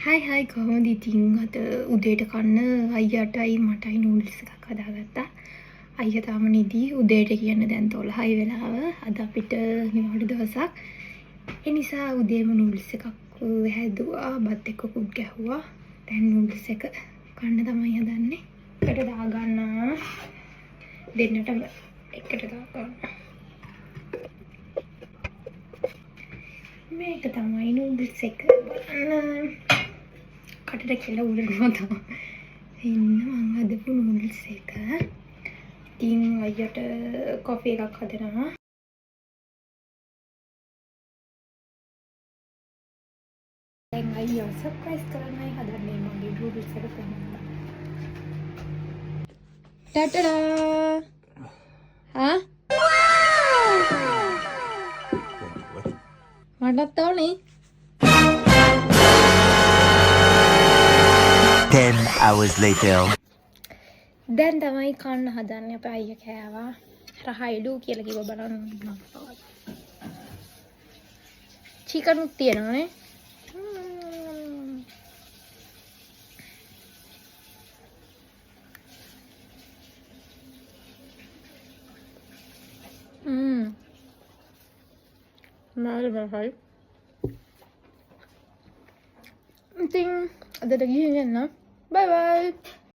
හයි කොහොමද ඉතින් අද උදේට කන්න අයියටයි මටයි නූඩල්ස් එකක් හදාගත්තා. අයියා තාම නිදි. උදේට කියන්න දැන් 12යි වෙලාව. අද අපිට නිවාඩු දවසක්. ඒ නිසා උදේම නූඩල්ස් එකක් හැදුවා. බත් එක්ක කුක් ගැහුවා. දැන් නූඩල්ස් එක කන්න තමයි හදන්නේ. එකට දාගන්නවා. දෙන්නටම එකට දාගන්නවා. මේක තමයි නූඩල්ස් එක. බලන්න. කටට කෙල උරනවා තමයි. එන්න මම හදපු නූඩල්ස් එක. ඉතින් අයියට කොෆි එකක් හදනවා. දැන් අයියා සර්ප්‍රයිස් කරන්නයි හදන්නේ මගේ නූඩල්ස් එක කොහොමද? ටටඩා! හා? මටත් ඕනේ. 10 hours later. දැන් තමයි කන්න හදන්නේ. අපේ අයියා කෑවා. රහයිඩු කියලා කිව්ව බලන්න. චිකන් උත් තියෙනවානේ. Mahal. I think ada lagi yang nak. Bye bye.